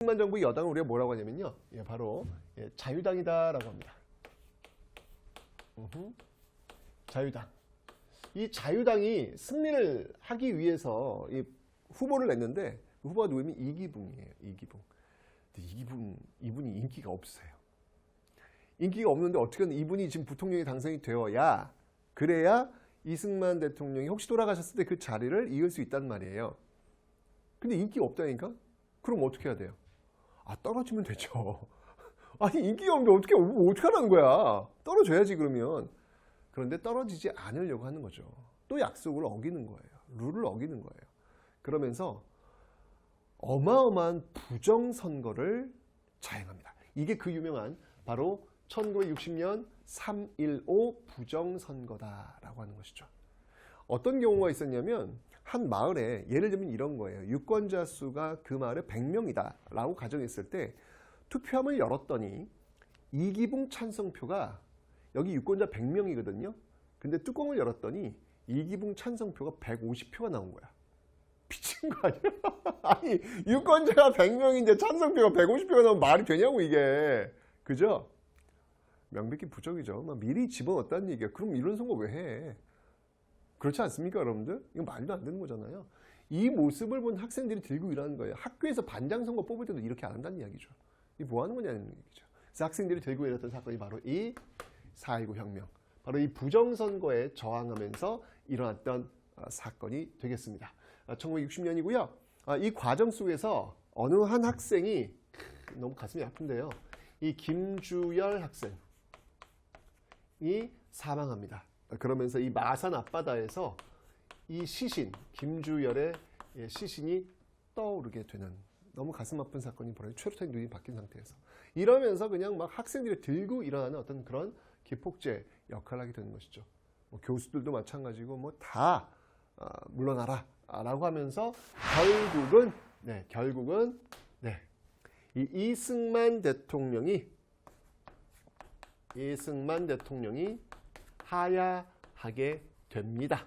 이승만 정부 여당을 우리가 뭐라고 하냐면요. 예, 바로 예, 자유당이다라고 합니다. 자유당. 이 자유당이 승리를 하기 위해서 이 후보를 냈는데 그 후보가 누구냐면 이기붕이에요. 이기붕. 근데 이분이 인기가 없으세요. 인기가 없는데 어떻게든 이분이 지금 부통령이 당선이 되어야 그래야 이승만 대통령이 혹시 돌아가셨을 때 그 자리를 이을 수 있단 말이에요. 근데 인기가 없다니까? 그럼 어떻게 해야 돼요? 아, 떨어지면 되죠. 아니, 인기가 없는데 어떻게 하라는 거야? 떨어져야지, 그러면. 그런데 떨어지지 않으려고 하는 거죠. 또 약속을 어기는 거예요. 룰을 어기는 거예요. 그러면서 어마어마한 부정선거를 자행합니다. 이게 그 유명한 바로 1960년 3.15 부정선거다라고 하는 것이죠. 어떤 경우가 있었냐면 한 마을에 예를 들면 이런 거예요. 유권자 수가 그 마을에 100명이다 라고 가정했을 때 투표함을 열었더니 이기붕 찬성표가 여기 유권자 100명이거든요. 근데 뚜껑을 열었더니 이기붕 찬성표가 150표가 나온 거야. 미친 거 아니야? 아니, 유권자가 100명인데 찬성표가 150표가 나오면 말이 되냐고, 이게. 그죠? 명백히 부적이죠. 막 미리 집어넣었다는 얘기야. 그럼 이런 선거 왜 해? 그렇지 않습니까, 여러분들? 이건 말도 안 되는 거잖아요. 이 모습을 본 학생들이 들고 일하는 거예요. 학교에서 반장 선거 뽑을 때도 이렇게 안 한다는 이야기죠. 이게 뭐 하는 거냐는 얘기죠. 그래서 학생들이 들고 일했던 사건이 바로 이 4.19 혁명. 바로 이 부정선거에 저항하면서 일어났던 사건이 되겠습니다. 1960년이고요. 이 과정 속에서 어느 한 학생이 너무 가슴이 아픈데요. 이 김주열 학생이 사망합니다. 그러면서 이 마산 앞바다에서 이 시신, 김주열의 시신이 떠오르게 되는 너무 가슴 아픈 사건이 벌어져 최루탄이 눈이 바뀐 상태에서 이러면서 그냥 막 학생들이 들고 일어나는 어떤 그런 기폭제 역할을 하게 되는 것이죠. 뭐 교수들도 마찬가지고 뭐 다 물러나라 라고 하면서 결국은 이 이승만 대통령이 하야하게 됩니다.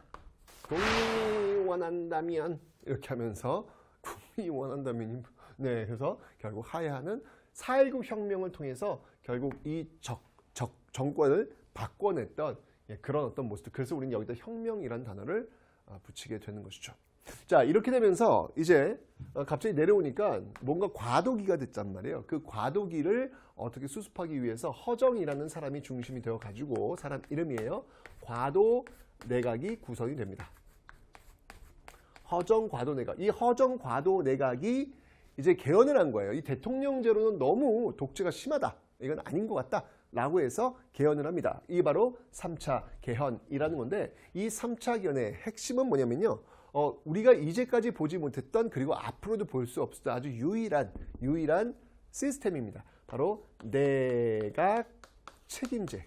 국민이 원한다면 이렇게 하면서 국민이 원한다면 그래서 결국 하야하는 4.19 혁명을 통해서 결국 이 정권을 바꿔냈던 그런 어떤 모습. 그래서 우리는 여기다 혁명이라는 단어를 붙이게 되는 것이죠. 자, 이렇게 되면서 이제 갑자기 내려오니까 뭔가 과도기가 됐단 말이에요. 그 과도기를 어떻게 수습하기 위해서 허정이라는 사람이 중심이 되어 가지고 사람 이름이에요. 과도 내각이 구성이 됩니다. 허정 과도 내각. 이 허정 과도 내각이 이제 개헌을 한 거예요. 이 대통령제로는 너무 독재가 심하다. 이건 아닌 것 같다. 라고 해서 개헌을 합니다. 이게 바로 3차 개헌이라는 건데 이 3차 개헌의 핵심은 뭐냐면요. 우리가 이제까지 보지 못했던 그리고 앞으로도 볼 수 없었던 아주 유일한 시스템입니다. 바로 내각 책임제.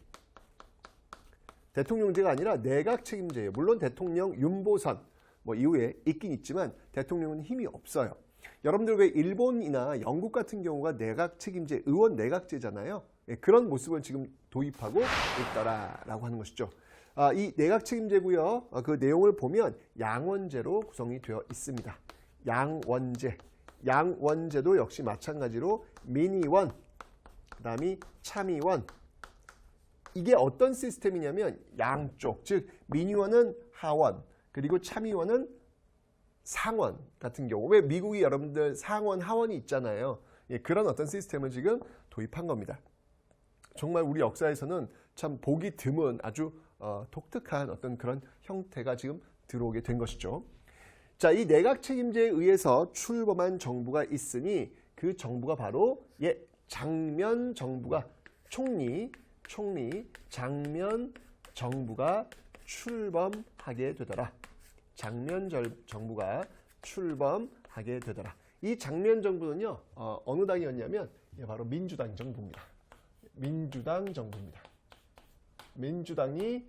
대통령제가 아니라 내각 책임제예요. 물론 대통령 윤보선 뭐 이후에 있긴 있지만 대통령은 힘이 없어요. 여러분들 왜 일본이나 영국 같은 경우가 내각 책임제, 의원 내각제잖아요. 그런 모습을 지금 도입하고 있더라라고 하는 것이죠. 이 내각 책임제고요. 그 내용을 보면 양원제로 구성이 되어 있습니다. 양원제. 양원제도 역시 마찬가지로 민의원, 그 다음에 참의원. 이게 어떤 시스템이냐면 양쪽, 즉 민의원은 하원, 그리고 참의원은 상원 같은 경우. 왜 미국이 여러분들 상원, 하원이 있잖아요. 그런 어떤 시스템을 지금 도입한 겁니다. 정말 우리 역사에서는 참 보기 드문 아주 독특한 어떤 그런 형태가 지금 들어오게 된 것이죠. 자, 이 내각 책임제에 의해서 출범한 정부가 있으니 그 정부가 바로 장면 정부가 총리 장면 정부가 출범하게 되더라. 장면 정부가 출범하게 되더라. 이 장면 정부는요, 어느 당이었냐면 바로 민주당 정부입니다. 민주당 정부입니다. 민주당이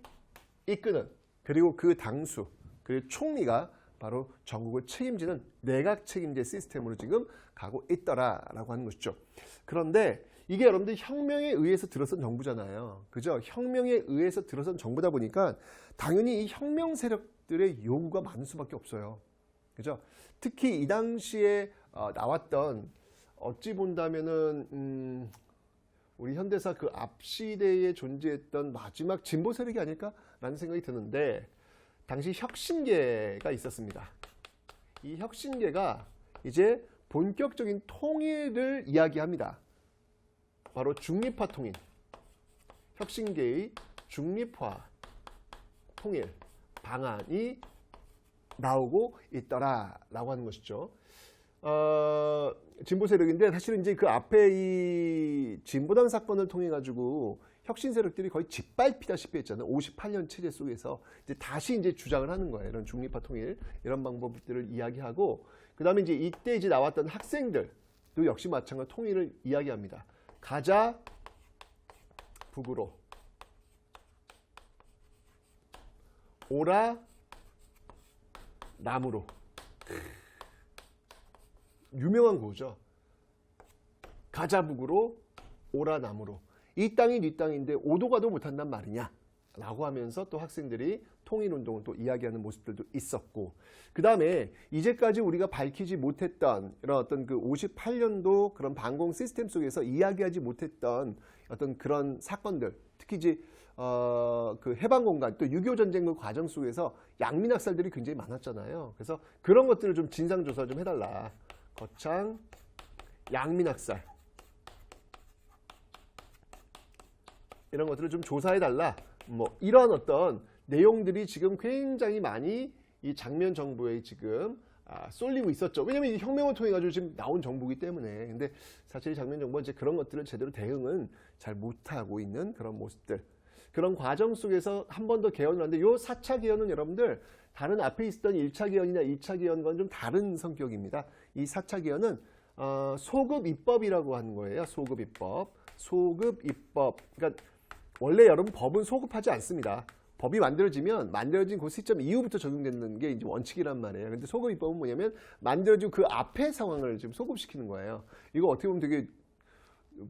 이끄는 그리고 그 당수 그리고 총리가 바로 전국을 책임지는 내각 책임제 시스템으로 지금 가고 있더라라고 하는 것이죠. 그런데 이게 여러분들 혁명에 의해서 들어선 정부잖아요. 그죠? 혁명에 의해서 들어선 정부다 보니까 당연히 이 혁명 세력들의 요구가 많을 수밖에 없어요. 그죠? 특히 이 당시에 나왔던 어찌 본다면은 우리 현대사 그 앞 시대에 존재했던 마지막 진보 세력이 아닐까라는 생각이 드는데, 당시 혁신계가 있었습니다. 이 혁신계가 이제 본격적인 통일을 이야기합니다. 바로 중립화 통일. 혁신계의 중립화 통일 방안이 나오고 있더라라고 하는 것이죠. 진보 세력인데, 사실은 이제 그 앞에 이 진보당 사건을 통해 가지고 혁신 세력들이 거의 짓밟히다시피 했잖아요. 58년 체제 속에서 이제 다시 이제 주장을 하는 거예요. 이런 중립화 통일 이런 방법들을 이야기하고, 그다음에 이제 이때 이제 나왔던 학생들도 역시 마찬가지로 통일을 이야기합니다. 가자 북으로, 오라 남으로. 유명한 구호죠. 가자 북으로, 오라 남으로. 이 땅이 네 땅인데 오도 가도 못한단 말이냐 라고 하면서 또 학생들이 통일운동을 또 이야기하는 모습들도 있었고, 그 다음에 이제까지 우리가 밝히지 못했던 이런 어떤 그 58년도 그런 방공 시스템 속에서 이야기하지 못했던 어떤 그런 사건들, 특히 이제 그 해방공간 또 6.25 전쟁 그 과정 속에서 양민학살들이 굉장히 많았잖아요. 그래서 그런 것들을 좀 진상조사 좀 해달라. 거창 양민학살 이런 것들을 좀 조사해달라. 뭐 이런 어떤 내용들이 지금 굉장히 많이 이 장면 정부에 지금 쏠리고 있었죠. 왜냐면 이 혁명을 통해 가지고 지금 나온 정부이기 때문에. 근데 사실 장면 정부가 이제 그런 것들을 제대로 대응은 잘 못하고 있는 그런 모습들. 그런 과정 속에서 한 번 더 개헌을 하는데, 요 4차 개헌은 여러분들 다른 앞에 있었던 1차 개헌이나 2차 개헌과는 좀 다른 성격입니다. 이 4차 개헌은 소급 입법이라고 하는 거예요. 소급 입법. 소급 입법. 그러니까 원래 여러분 법은 소급하지 않습니다. 법이 만들어진 그 시점 이후부터 적용되는 게 이제 원칙이란 말이에요. 근데 소급 입법은 뭐냐면 만들어진 그 앞의 상황을 지금 소급시키는 거예요. 이거 어떻게 보면 되게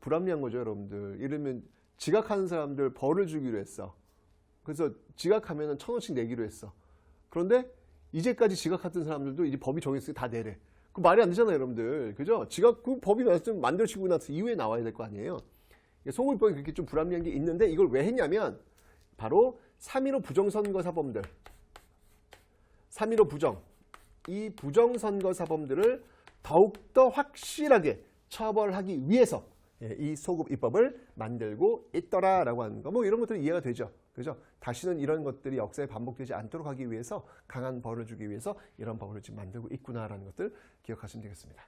불합리한 거죠, 여러분들. 예를 들면 지각하는 사람들 벌을 주기로 했어. 그래서 지각하면 1,000원씩 내기로 했어. 그런데 이제까지 지각했던 사람들도 이제 법이 정했으니까 다 내래. 그 말이 안 되잖아요, 여러분들. 그죠? 지각, 그 법이 만들어지고 나서 이후에 나와야 될 거 아니에요. 소급입법이 그렇게 좀 불합리한 게 있는데, 이걸 왜 했냐면 바로 3.15 부정선거사범들, 3.15 부정, 이 부정선거사범들을 더욱더 확실하게 처벌하기 위해서 이 소급입법을 만들고 있더라라고 하는 거, 뭐 이런 것들이 이해가 되죠. 그죠? 다시는 이런 것들이 역사에 반복되지 않도록 하기 위해서, 강한 벌을 주기 위해서 이런 법을 지금 만들고 있구나라는 것들 기억하시면 되겠습니다.